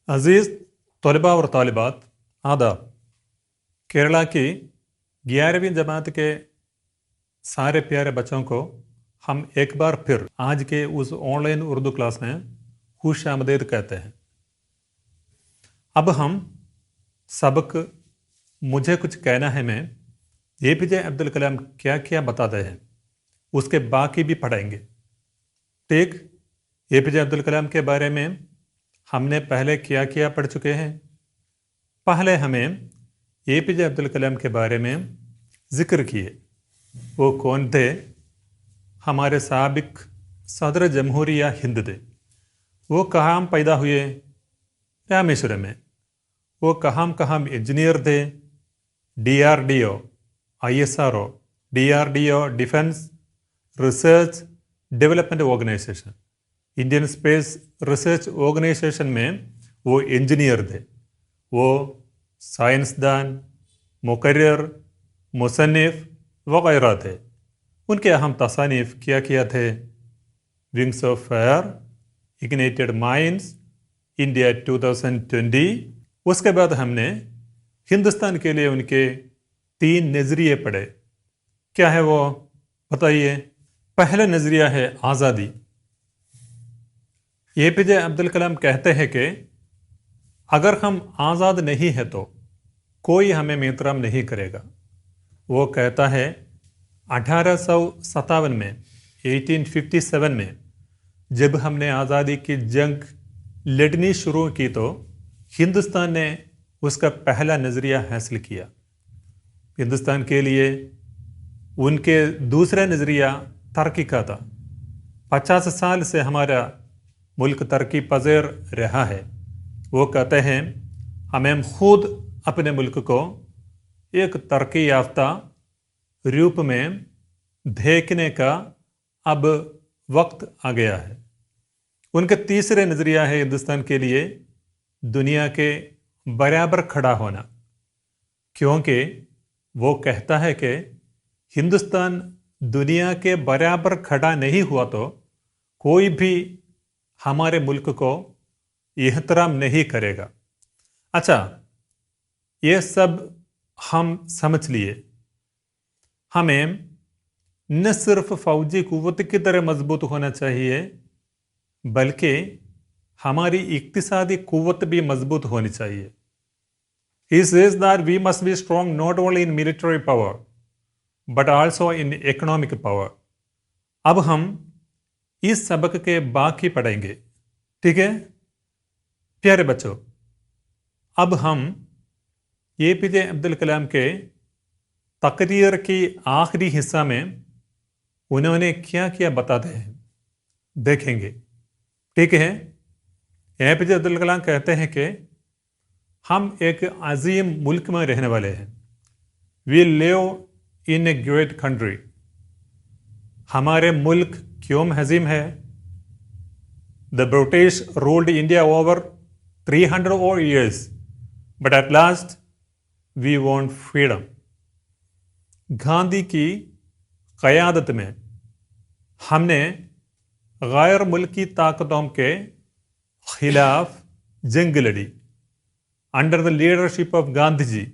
अजीज़ तलबा और तालिबात, आदाब। केरला की 11वीं जमात के सारे प्यारे बच्चों को हम एक बार फिर आज के उस ऑनलाइन उर्दू क्लास में खुश आमदीद कहते हैं। अब हम सबक मुझे कुछ कहना है में एपीजे अब्दुल कलाम क्या क्या बताते हैं उसके बाकी भी पढ़ेंगे। ठीक, एपीजे अब्दुल कलाम के बारे में हमने पहले क्या क्या पढ़ चुके हैं। पहले हमें एपीजे अब्दुल कलाम के बारे में जिक्र किए। वो कौन थे? हमारे साबिक सदर जमहूरिया हिंद थे। वो कहाँ पैदा हुए? रामेश्वरम में। वो कहाँ इंजीनियर थे? DRDO, ISRO, DRDO defence research development organisation, Indian space research organisation में वो इंजीनियर थे। वो साइंसदान, मुकर्रिर, मुसन्निफ वगैरह थे। उनके अहम तसानीफ क्या किया थे? Wings of fire, ignited minds, India 2020। उसके बाद हमने हिंदुस्तान के लिए उनके 3 नज़रिए पढ़े। क्या है वो? बताइए। पहला नज़रिया है आज़ादी। एपीजे अब्दुल कलाम कहते हैं कि अगर हम आज़ाद नहीं हैं तो कोई हमें मेहतराम नहीं करेगा। वो कहता है 1857 में 1857 में जब हमने आज़ादी की जंग लड़नी शुरू की तो हिंदुस्तान ने उसका पहला नज़रिया हासिल किया। हिंदुस्तान के लिए उनके दूसरा नज़रिया तरक्की का था। 50 साल से हमारा मुल्क तरक्की पज़ीर रहा है। वो कहते हैं हमें खुद अपने मुल्क को एक तरक्की याफ्ता रूप में देखने का अब वक्त आ गया है। उनका तीसरा नज़रिया है हिंदुस्तान के लिए दुनिया के बराबर खड़ा होना, क्योंकि वो कहता है कि हिंदुस्तान दुनिया के बराबर खड़ा नहीं हुआ तो कोई भी हमारे मुल्क को एहतराम नहीं करेगा। अच्छा, ये सब हम समझ लिए। हमें न सिर्फ फौजी कुव्वत की तरह मजबूत होना चाहिए बल्कि हमारी इक्तिसादी कुव्वत भी मजबूत होनी चाहिए। He says that we must be strong not only in military power but also in economic power. अब हम इस सबक के बाकी पढ़ेंगे। ठीक है प्यारे बच्चों, अब हम एपीजे अब्दुल कलाम के तकरीर की आखिरी हिस्सा में उन्होंने क्या क्या बताते हैं देखेंगे। ठीक है, एपीजे अब्दुल कलाम कहते हैं कि हम एक अजीम मुल्क में रहने वाले हैं। We live in a great country. हमारे मुल्क क्यों अजीम है? The British ruled India over 300 और years but at last we want freedom. Gandhi की क़यादत में हमने गैर मुल्की ताकतों के खिलाफ जंग लड़ी। Under the leadership of Gandhi ji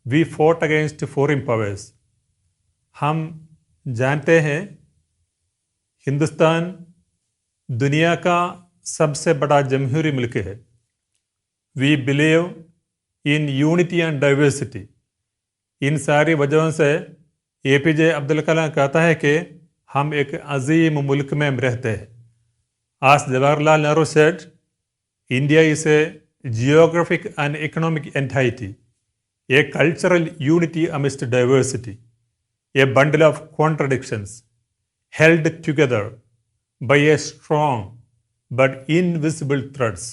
we fought against foreign powers. हम जानते हैं हिंदुस्तान दुनिया का सबसे बड़ा जमहूरी मुल्क है। We believe in unity and diversity. इन सारी वजहों से एपीजे अब्दुल कलाम कहता है कि हम एक अजीम मुल्क में रहते हैं। आज Jawaharlal Nehru said India is a geographic and economic entity, a cultural unity amidst diversity, a bundle of contradictions held together by a strong but invisible threads.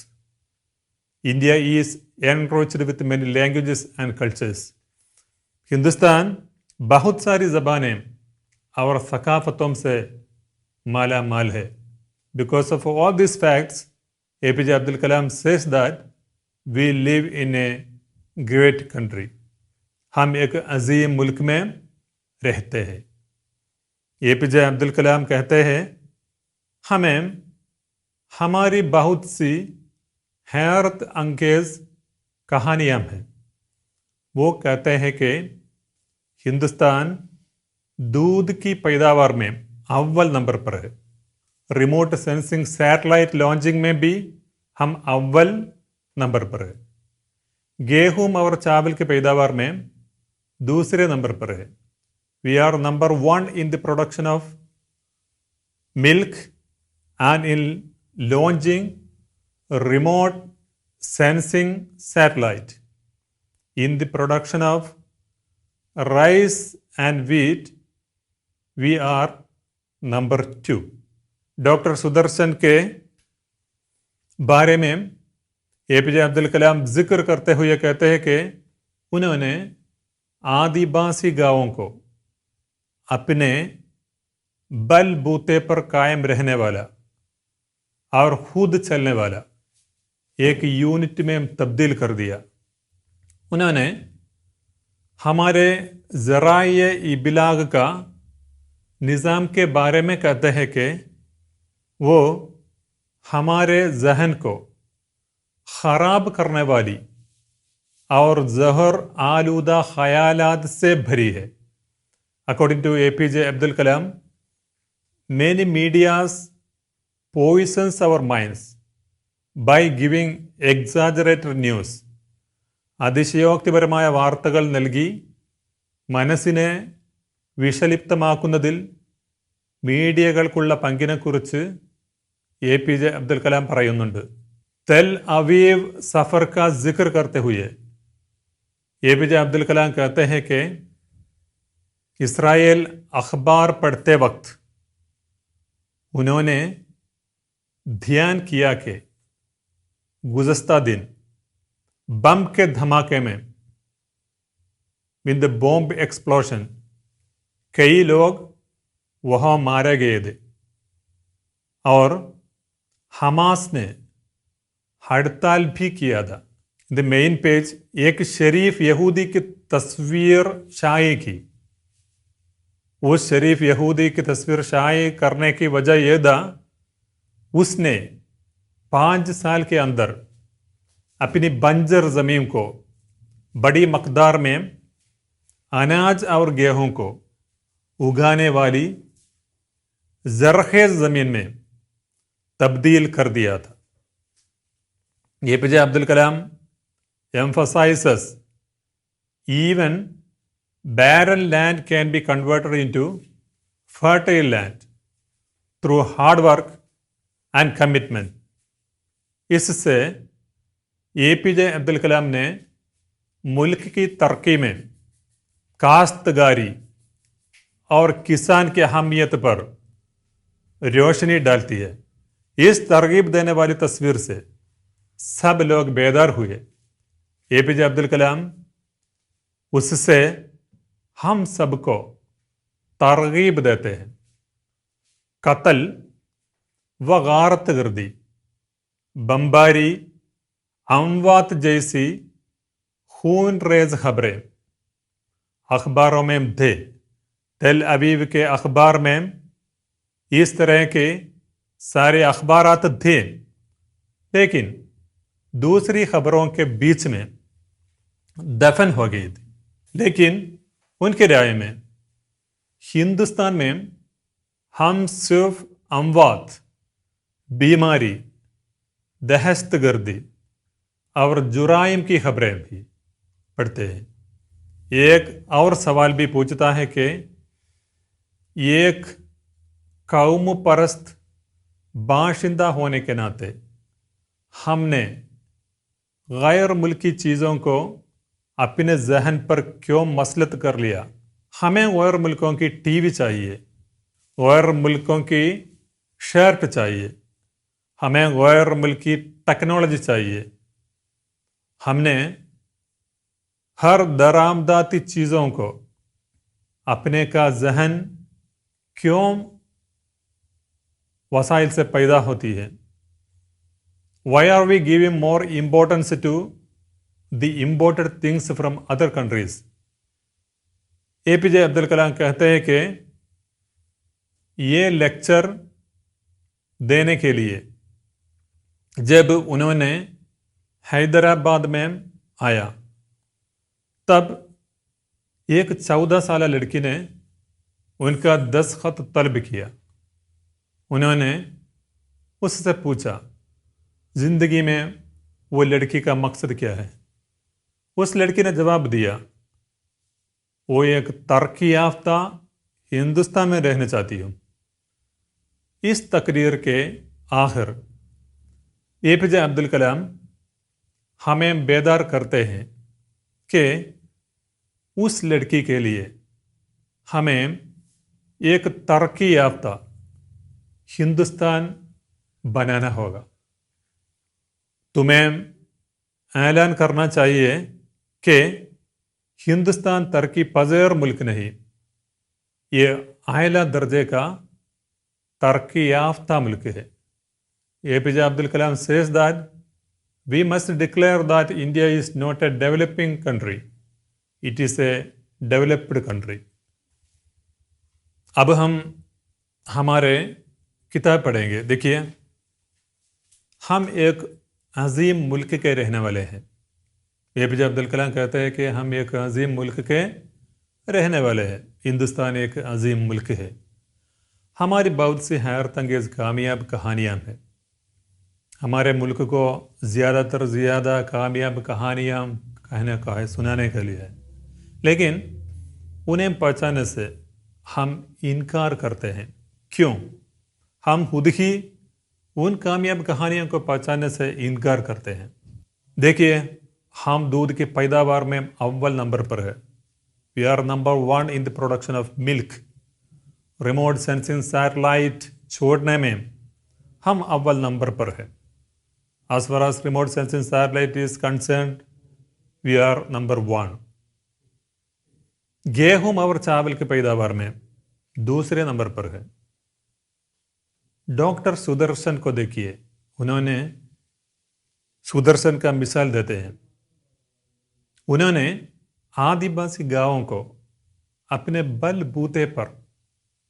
India is enriched with many languages and cultures. Hindustan बहुत सारी ज़बानें और सकाफ़तों से माला माल है। Because of all these facts, APJ Abdul Kalam says that we live in a great country. हम एक अजीम मुल्क में रहते हैं। एपीजे अब्दुल कलाम कहते हैं हमें हमारी बहुत सी हैरत अंगेज कहानियाँ हैं। वो कहते हैं कि हिंदुस्तान दूध की पैदावार में अव्वल नंबर पर है। रिमोट सेंसिंग सैटेलाइट लॉन्चिंग में भी हम अव्वल नंबर पर है। गेहूं और चावल की पैदावार में दूसरे नंबर पर है। We are number 1 in the production of milk and in launching remote sensing satellite. In the production of rice and wheat, we are number 2. Doctor Sudarshan के बारे में एपीजे अब्दुल कलाम जिक्र करते हुए कहते हैं कि उन्होंने आदिवासी गांवों को अपने बलबूते पर कायम रहने वाला और खुद चलने वाला एक यूनिट में तब्दील कर दिया। उन्होंने हमारे ज़राए इबलाग का निज़ाम के बारे में कहते हैं कि वो हमारे जहन को ख़राब करने वाली और जहर आलूदा ख़यालात से भरी है। According to APJ Abdul Kalam, many medias poisons our minds by giving exaggerated news. അതിശയോക്തിപരമായ വാർത്തകൾ നൽകി മനസ്സിനെ വിഷലിപ്തമാക്കുന്നതിൽ മീഡിയകൾക്കുള്ള പങ്കിനെക്കുറിച്ച് एपीजे अब्दुल कलाम പറയുന്നുണ്ട്। तेल अवीव सफ़र का जिक्र करते हुए एपीजे अब्दुल कलाम कहते हैं कि इसराइल अखबार पढ़ते वक्त उन्होंने ध्यान किया कि गुज़श्ता दिन बम के धमाके में विद द बॉम्ब एक्सप्लोशन कई लोग वहाँ मारे गए थे और हमास ने हड़ताल भी किया था। द मेन पेज एक शरीफ यहूदी की तस्वीर शाये की। उस शरीफ यहूदी की तस्वीर शाये करने की वजह यह था, उसने 5 साल के अंदर अपनी बंजर ज़मीन को बड़ी मकदार में अनाज और गेहूं को उगाने वाली ज़रख़ेज़ ज़मीन में तब्दील कर दिया था। APJ Abdul Kalam emphasizes even barren land can be converted into fertile land through hard work and commitment. इससे एपीजे अब्दुल कलाम ने मुल्क की तरक्की में काश्तकारी और किसान की अहमियत पर रोशनी डालती है। इस तरगीब देने वाली तस्वीर से सब लोग बेदार हुए। एपीजे अब्दुल कलाम उससे हम सबको तरगीब देते हैं। कत्ल व गारत गर्दी, बमबारी, अमवात जैसी खून रेज खबरें अखबारों में थे। तेल अवीव के अखबार में इस तरह के सारे अखबारात थे, लेकिन दूसरी खबरों के बीच में दफन हो गई थी। लेकिन उनके राय में हिंदुस्तान में हम सिर्फ अमवात, बीमारी, दहशतगर्दी और जुराइम की खबरें भी पढ़ते हैं। एक और सवाल भी पूछता है कि एक कौम परस्त बाशिंदा होने के नाते हमने गैर मुल्की चीज़ों को अपने जहन पर क्यों मसलत कर लिया। हमें गैर मुल्कों की टीवी चाहिए, गैर मुल्कों की शर्ट चाहिए, हमें गैर मुल्की टेक्नोलॉजी चाहिए। हमने हर दरामदाती चीज़ों को अपने का जहन क्यों वसाइल से पैदा होती है। Why are we giving more importance to the imported things from other countries? APJ Abdul Kalam कहते हैं कि ये लेक्चर देने के लिए जब उन्होंने हैदराबाद में आया। तब एक 14 साल लड़की ने उनका दस्तखत तलब किया। उन्होंने उससे पूछा ज़िंदगी में वो लड़की का मकसद क्या है। उस लड़की ने जवाब दिया वो एक तरक्की याफ्ता हिंदुस्तान में रहना चाहती हूँ। इस तकरीर के आखिर APJ अब्दुल कलाम हमें बेदार करते हैं कि उस लड़की के लिए हमें एक तरक्की याफ्ता हिंदुस्तान बनाना होगा। तुम्हें ऐलान करना चाहिए कि हिंदुस्तान तरक्की पज़ीर मुल्क नहीं, ये आला दर्जे का तरक्की याफ्ता मुल्क है। APJ Abdul Kalam says that we must declare that India is not a developing country, it is a developed country. अब हम हमारे किताब पढ़ेंगे। देखिए, हम एक अजीम मुल्क के रहने वाले हैं। APJ अब्दुल कलाम कहते हैं कि हम एक अजीम मुल्क के रहने वाले हैं। हिंदुस्तान एक अजीम मुल्क है। हमारी बहुत सी हैरत अंगेज़ कामयाब कहानियाँ हैं। हमारे मुल्क को ज़्यादा कामयाब कहानियाँ कहने का है, सुनाने के लिए है, लेकिन उन्हें पहचानने से हम इनकार करते हैं। क्यों? हम खुद ही उन कामयाब कहानियों को पहचानने से इनकार करते हैं। देखिए, हम दूध की पैदावार में अव्वल नंबर पर है। We are number 1 in the production of milk. Remote sensing satellite छोड़ने में हम अव्वल नंबर पर है। As far as remote sensing satellite is concerned, we are number 1. गेहूं और चावल की पैदावार में दूसरे नंबर पर है। डॉक्टर सुदर्शन को देखिए, उन्होंने सुदर्शन का मिसाल देते हैं। उन्होंने आदिवासी गांवों को अपने बलबूते पर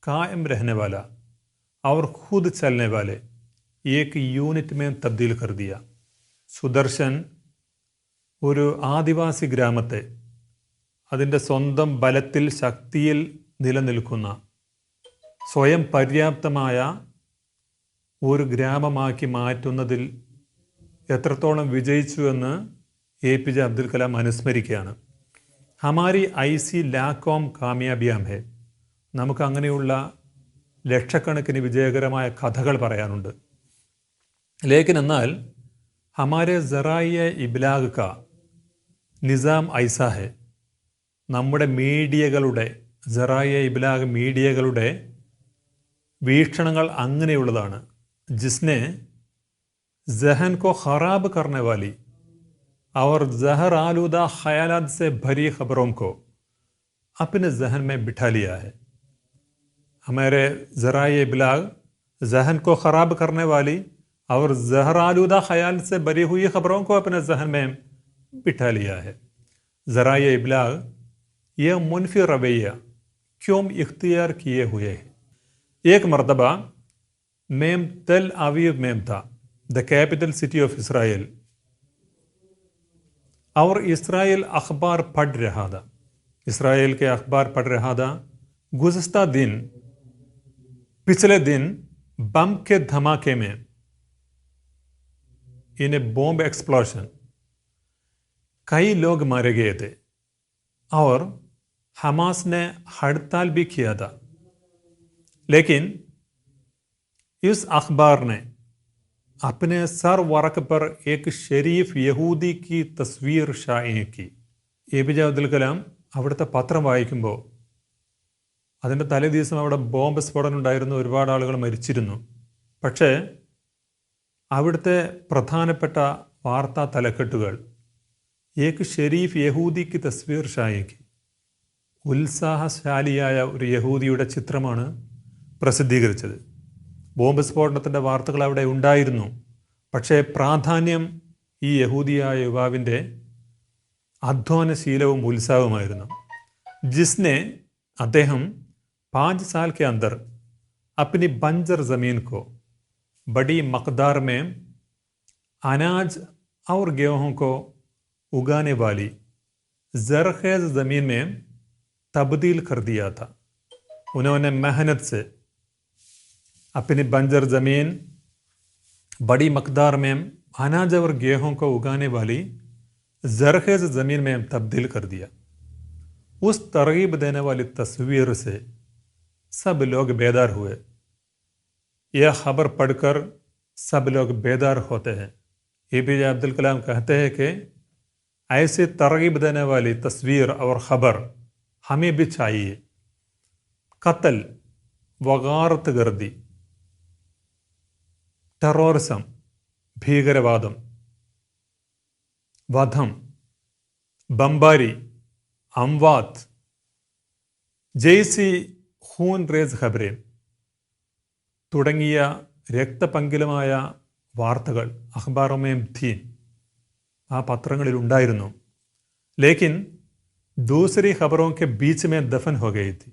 कायम रहने वाला और खुद चलने वाले एक യൂണിറ്റ് में തബ്ദീൽ कर दिया। സുദർശൻ ഒരു ആദിവാസി ഗ്രാമത്തെ അതിൻ്റെ സ്വന്തം ബലത്തിൽ ശക്തിയിൽ നിലനിൽക്കുന്ന സ്വയം പര്യാപ്തമായ ഒരു ഗ്രാമമാക്കി മാറ്റുന്നതിൽ എത്രത്തോളം വിജയിച്ചു എന്ന് APJ അബ്ദുൽ കലാം അനുസ്മരിക്കുകയാണ്. ഹമാരി ഐസി ലാക്കോം കാമയാബിയാം ഹെ. നമുക്ക് അങ്ങനെയുള്ള ലക്ഷക്കണക്കിന് വിജയകരമായ കഥകൾ പറയാനുണ്ട്. लेकिन എന്നാൽ हमारे ज़राए इब्लाग का निज़ाम ऐसा है, നമ്മുടെ മീഡിയകളുടെ ज़राए इब्लाग മീഡിയകളുടെ വീക്ഷണങ്ങൾ അങ്ങനെയുള്ളതാണ്. जिसने जहन को ख़राब करने वाली और जहर आलूदा ख़यालात से भरी खबरों को अपने जहन में बिठा लिया है। हमारे ज़राए इब्लाग जहन को ख़राब करने वाली और जहर आलूदा ख्याल से भरी हुई खबरों को अपने जहन में बिठा लिया है। ज़राए इब्लाग यह मुनफी रवैया क्यों इख्तियार किए हुए है। एक मरतबा मैं तेल अवीव में था, the capital city of Israel, और इसराइल अखबार पढ़ रहा था। इसराइल के अखबार पढ़ रहा था। गुज़श्ता दिन, पिछले दिन बम के धमाके में, इन ए बॉम्ब एक्सप्लोशन, कई लोग मारे गए थे और हमास ने हड़ताल भी किया था। लेकिन इस अखबार ने अपने सर वरक पर एक शरीफ यहूदी की तस्वीर शाये की। APJ അബ്ദുൽ കലാം അവിടുത്തെ പത്രം വായിക്കുമ്പോൾ അതിൻ്റെ തലേ ദിവസം അവിടെ ബോംബ് സ്ഫോടനം ഉണ്ടായിരുന്നു, ഒരുപാട് ആളുകൾ മരിച്ചിരുന്നു. പക്ഷേ അവിടുത്തെ പ്രധാനപ്പെട്ട വാർത്താ തലക്കെട്ടുകൾ ഏക് ഷെരീഫ് യഹൂദിക്ക് തസ്വീർ ഷായിക്ക്, ഉത്സാഹശാലിയായ ഒരു യഹൂദിയുടെ ചിത്രമാണ് പ്രസിദ്ധീകരിച്ചത്. ബോംബ് സ്ഫോടനത്തിൻ്റെ വാർത്തകൾ അവിടെ ഉണ്ടായിരുന്നു, പക്ഷേ പ്രാധാന്യം ഈ യഹൂദിയായ യുവാവിൻ്റെ അധ്വാനശീലവും ഉത്സാഹവുമായിരുന്നു. ജിസ്നെ അദ്ദേഹം 5 साल के अंदर अपनी बंजर ज़मीन को बड़ी मकदार में अनाज और गेहूं को उगाने वाली ज़रख़ेज़ ज़मीन में तब्दील कर दिया था। उन्होंने मेहनत से अपनी बंजर ज़मीन बड़ी मकदार में अनाज और गेहूं को उगाने वाली ज़रख़ेज़ ज़मीन में तब्दील कर दिया। उस तरगीब देने वाली तस्वीर से सब लोग बेदार हुए। यह खबर पढ़कर सब लोग बेदार होते हैं। APJ अब्दुल कलाम कहते हैं कि ऐसे तरगीब देने वाली तस्वीर और ख़बर हमें भी चाहिए। कत्ल, वगारत गर्दी, ടെററിസം, ഭീകരവാദം, വധം, ബംബാരി, അംവാത്ത് ജയ്സി ഖൂൻ റേസ് ഖബറേൻ തുടങ്ങിയ രക്തപങ്കിലമായ വാർത്തകൾ അഖ്ബാറുമേം ഥീൻ ആ പത്രങ്ങളിൽ ഉണ്ടായിരുന്നു. ലേക്കിൻ ദൂസരി ഖബറോं के बीच में दफन हो गई थी.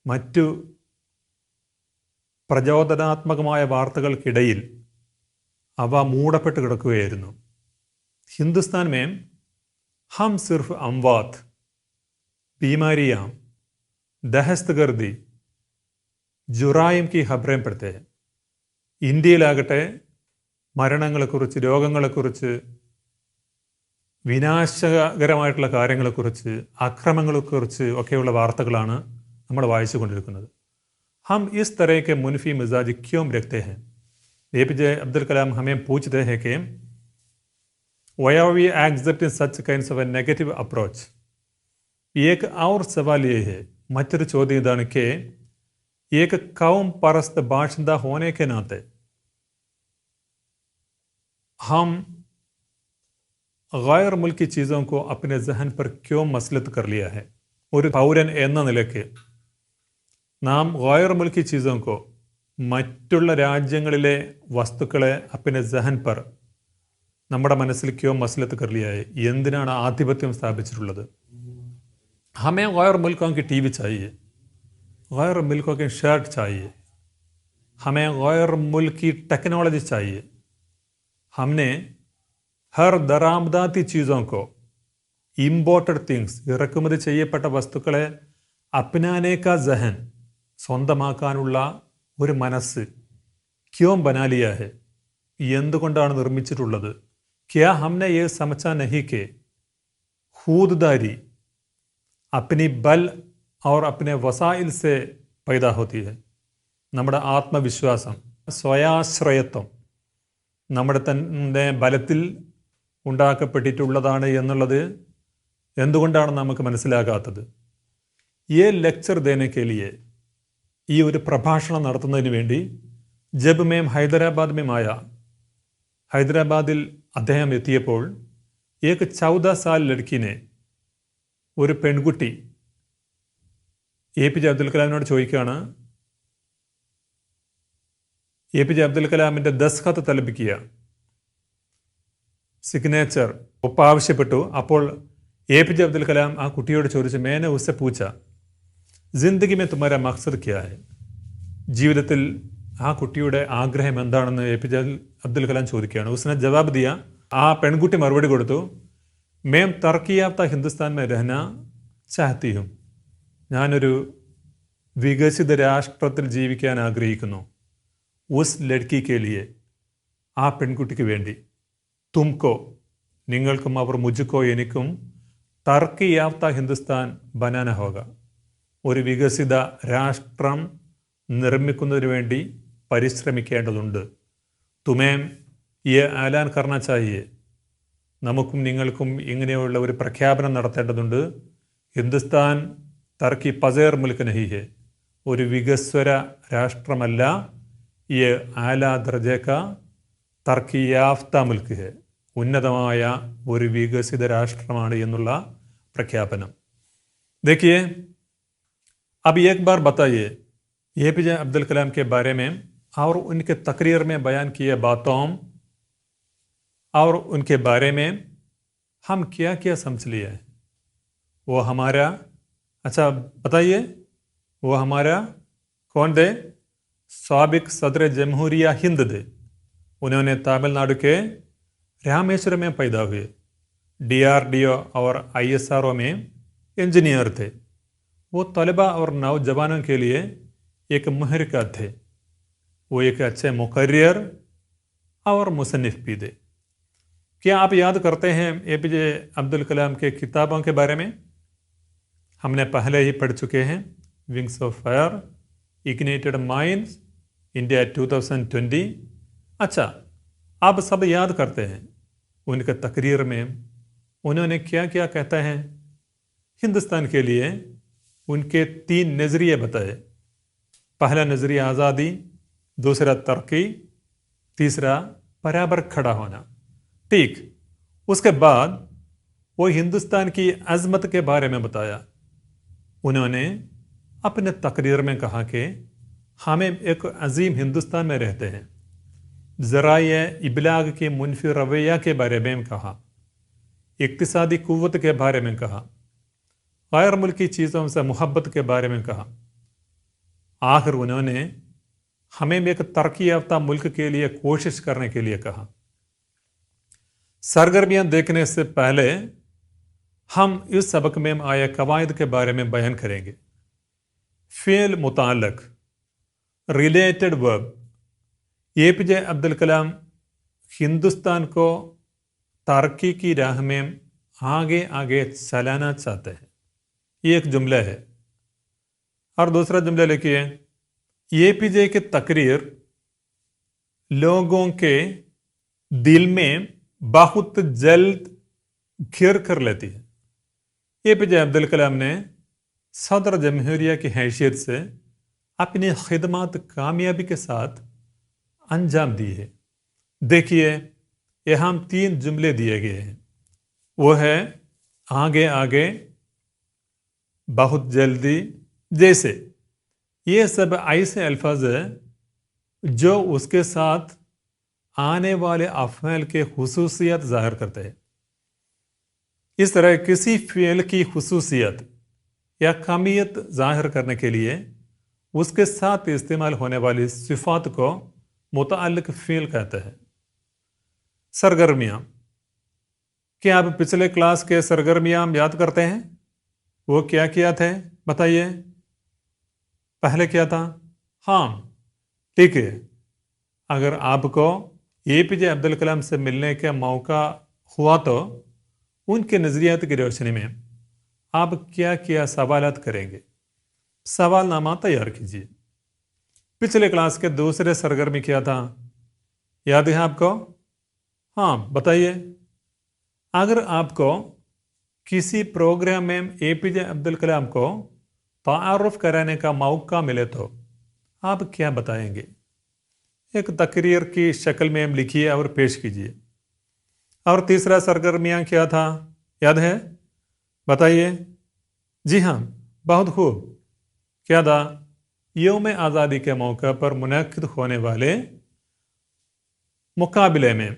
മറ്റു പ്രചോദനാത്മകമായ വാർത്തകൾക്കിടയിൽ അവ മൂടപ്പെട്ട് കിടക്കുകയായിരുന്നു. हिंदुस्तान में हम सिर्फ अमवात, बीमारियाँ, दहशतगर्दी, जुराइम की खबरें पढ़ते हैं. ഇന്ത്യയിലാകട്ടെ മരണങ്ങളെക്കുറിച്ച്, രോഗങ്ങളെക്കുറിച്ച്, വിനാശകരമായിട്ടുള്ള കാര്യങ്ങളെക്കുറിച്ച്, അക്രമങ്ങളെക്കുറിച്ച് ഒക്കെയുള്ള വാർത്തകളാണ് നമ്മൾ വായിച്ചു കൊണ്ടിരിക്കുന്നത്. हम इस तरह के मुनफी मिजाज क्यों रखते हैं? APJ अब्दुल कलाम हमें पूछते हैं कि why are we accepting such kinds of a negative approach? एक और सवाल ये है, മറ്റൊരു ചോദ്യം ഇതാണ് कि एक कौम परस्त बाशिंदा होने के नाते हम गैर मुल्की चीज़ों को अपने जहन पर क्यों मसलत कर लिया है? ഒരു പൗരൻ എന്ന നിലയ്ക്ക് നാം ഗൈർ മുൽക്കി ചീസോं को മറ്റുള്ള രാജ്യങ്ങളിലെ വസ്തുക്കളെ അപ്പിനെ ജഹൻ പർ നമ്മുടെ മനസ്സിൽ ക്യോ മസ്ലത്ത് കർ ലിയ ഹൈ? എന്തിനാണ് ആധിപത്യം സ്ഥാപിച്ചിട്ടുള്ളത്? ഹമേ ഗൈർ മുൽക്കോं की टीवी चाहिए, गैर मुल्कों के शर्ट चाहिए, हमें गैर मुल्की टेक्नोलॉजी चाहिए. हमने हर दरामदाती चीज़ों को, ഇമ്പോർട്ടഡ് തിങ്സ്, ഇറക്കുമതി ചെയ്യപ്പെട്ട വസ്തുക്കളെ അപ്നാനെ കാ ജഹൻ, സ്വന്തമാക്കാനുള്ള ഒരു മനസ്സ് ക്യോം ബനാലിയ ഹെ, എന്തുകൊണ്ടാണ് നിർമ്മിച്ചിട്ടുള്ളത്? ക്യാ ഹംനെ യേ സമച്ചാ നഹി കെ ഖൂദ്ദാരി അപ്നി ബൽ और अपने वसाइल से पैदा होती है. നമ്മുടെ ആത്മവിശ്വാസം, സ്വയാശ്രയത്വം നമ്മുടെ തന്നെ ബലത്തിൽ ഉണ്ടാക്കപ്പെട്ടിട്ടുള്ളതാണ് എന്നുള്ളത് എന്തുകൊണ്ടാണ് നമുക്ക് മനസ്സിലാകാത്തത്? ഈ ലെക്ചർ ദേനെ കെ ലിയെ, ഈ ഒരു പ്രഭാഷണം നടത്തുന്നതിന് വേണ്ടി ജബ് മേം ഹൈദരാബാദ് മേം ആയ, ഹൈദരാബാദിൽ അദ്ദേഹം എത്തിയപ്പോൾ ഏക് 14 സാൽ ലഡ്കിനെ, ഒരു പെൺകുട്ടി APJ അബ്ദുൽ കലാമിനോട് ചോദിക്കുകയാണ്, APJ അബ്ദുൽ കലാമിൻ്റെ ദസ്ഖത്ത് തലബിക്കുക, സിഗ്നേച്ചർ ഒപ്പ് ആവശ്യപ്പെട്ടു. അപ്പോൾ APJ അബ്ദുൽ കലാം ആ കുട്ടിയോട് ചോദിച്ചു, മേനെ ഉസ്സെ പൂച്ച ജിന്ദഗി മേ തുമ്ഹാരാ മഖ്സദ് ക്യാ ഹൈ? ജീവിതത്തിൽ ആ കുട്ടിയുടെ ആഗ്രഹം എന്താണെന്ന് APJ അബ്ദുൽ കലാം ചോദിക്കുകയാണ്. ഉസ്നെ ജവാബ് ദിയ, ആ പെൺകുട്ടി മറുപടി കൊടുത്തു, മേം തർക്കിയാഫ്ത ഹിന്ദുസ്ഥാൻ മേ രഹന ചാഹത്തി ഹും, ഞാനൊരു വികസിത രാഷ്ട്രത്തിൽ ജീവിക്കാൻ ആഗ്രഹിക്കുന്നു. ഉസ് ലഡ്കി കെ ലിയെ, ആ പെൺകുട്ടിക്ക് വേണ്ടി, തുംകോ, നിങ്ങൾക്കും, അവർ മുജുക്കോ, എനിക്കും തർക്കി യാഫ്ത ഹിന്ദുസ്ഥാൻ ബനാന ഹോഗ, ഒരു വികസിത രാഷ്ട്രം നിർമ്മിക്കുന്നതിന് വേണ്ടി പരിശ്രമിക്കേണ്ടതുണ്ട്. തുമേം യെ ആലാൻ കർണ ചാഹിയെ, നമുക്കും നിങ്ങൾക്കും ഇങ്ങനെയുള്ള ഒരു പ്രഖ്യാപനം നടത്തേണ്ടതുണ്ട്. ഹിന്ദുസ്ഥാൻ തർക്കി പസേർ മുൽക്ക് നഹി ഹെ, ഒരു വികസ്വര രാഷ്ട്രമല്ല. യെ ആലാ ദർജക തർക്കി യാഫ്ത മുൽക്ക് ഹെ, ഉന്നതമായ ഒരു വികസിത രാഷ്ട്രമാണ് എന്നുള്ള പ്രഖ്യാപനം. देखिए, अब एक बार बताइए APJ अब्दुल कलाम के बारे में और उनके तकरीर में बयान किए बातों और उनके बारे में हम क्या क्या समझ लिए हैं? वो हमारा, अच्छा बताइए, वो हमारा कौन थे? साबिक सदर जमहूरिया हिंद थे. उन्होंने तमिलनाडु के रामेश्वरम में पैदा हुए। DRDO और ISRO में इंजीनियर थे। वो तलबा और नौजवानों के लिए एक मुहर्रिक थे। वो एक अच्छे मुकर्रिर और मुसन्निफ भी थे। क्या आप याद करते हैं APJ अब्दुल कलाम के किताबों के बारे में? हमने पहले ही पढ़ चुके हैं। Wings of fire, ignited minds, India 2020। अच्छा, आप सब याद करते हैं उनके तकरीर में उन्होंने क्या क्या कहते हैं? हिंदुस्तान के लिए उनके 3 नज़रिए बताए। पहला नज़रिया आज़ादी, दूसरा तरक्की, तीसरा बराबर खड़ा होना। ठीक, उसके बाद वो हिंदुस्तान की अजमत के बारे में बताया। उन्होंने अपने तकरीर में कहा कि हमें एक अजीम हिंदुस्तान में रहते हैं। ज़राए इबलाग के मुनफी रवैया के बारे में कहा, इक्तिसादी कुव्वत के बारे में कहा, गैर मुल्की चीज़ों से मोहब्बत के बारे में कहा। आखिर उन्होंने हमें एक तरक्की याफ्ता मुल्क के लिए कोशिश करने के लिए कहा। सरगर्मियां देखने से पहले हम इस सबक में आए कवायद के बारे में बयान करेंगे। फ़ेल मुताल्लक, related verb. APJ Abdul Kalam Hindustan को तरक्की की राह में आगे आगे चलाना चाहते हैं। ये एक जुमला है। और दूसरा जुमला लिखिए, APJ की तकरीर लोगों के दिल में बहुत जल्द घेर कर लेती है। APJ अब्दुल कलाम ने सदर जमहूरिया की हैसियत से अपनी खिदमत कामयाबी के साथ अंजाम दी है। देखिए, यहाँ 3 जुमले दिए गए हैं। वो है आगे आगे, बहुत जल्दी, जैसे। ये सब ऐसे अल्फाज है जो उसके साथ आने वाले अफ़्आल के खुसूसियत ज़ाहिर करते हैं। इस तरह किसी फ़ेल की खुसूसियत या कमियत ज़ाहिर करने के लिए उसके साथ इस्तेमाल होने वाली सिफ़ात को मुतअल्लिक़ फ़ेल कहते हैं। सरगर्मियाँ, क्या आप पिछले क्लास के सरगर्मियाँ याद करते हैं? वो क्या किया थे बताइए। पहले क्या था? हाँ, ठीक है। अगर आपको APJ अब्दुल कलाम से मिलने का मौका हुआ तो उनके नज़रियात की रोशनी में आप क्या क्या सवालात करेंगे? सवालनामा तैयार कीजिए। पिछले क्लास के दूसरे सरगर्मी क्या था, याद है आपको? हाँ, बताइए। अगर आपको किसी प्रोग्राम में APJ अब्दुल कलाम को तारुफ कराने का मौका मिले तो आप क्या बताएंगे? एक तकरीर की शक्ल में लिखिए और पेश कीजिए। और तीसरा सरगर्मियाँ क्या था, याद है? बताइए। जी हाँ, बहुत खूब। क्या था? यौम आज़ादी के मौके पर मुनक्किद होने वाले मुकाबले में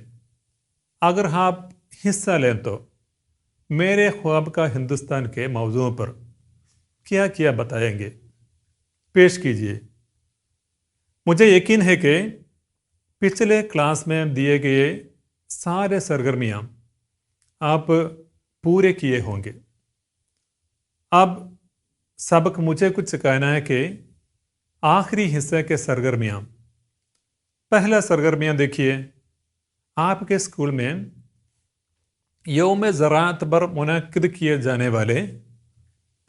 अगर आप हिस्सा लें तो मेरे ख्वाब का हिंदुस्तान के मौजू पर क्या क्या बताएंगे? पेश कीजिए। मुझे यकीन है कि पिछले क्लास में दिए गए सारे सरगर्मियाँ आप पूरे किए होंगे। अब सबक मुझे कुछ कहना है कि आखिरी हिस्से के सरगर्मियाँ। पहला सरगर्मियाँ देखिए, आपके स्कूल में यौम ज़राअत पर मुनक्किद किए जाने वाले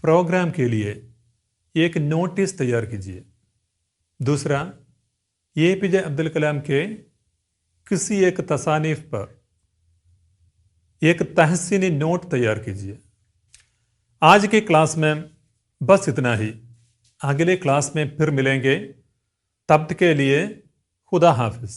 प्रोग्राम के लिए एक नोटिस तैयार कीजिए। दूसरा, APJ अब्दुल कलाम के किसी एक तसानीफ पर एक तहसीनी नोट तैयार कीजिए। आज की क्लास में बस इतना ही। अगले क्लास में फिर मिलेंगे। तब तक के लिए खुदा हाफिज।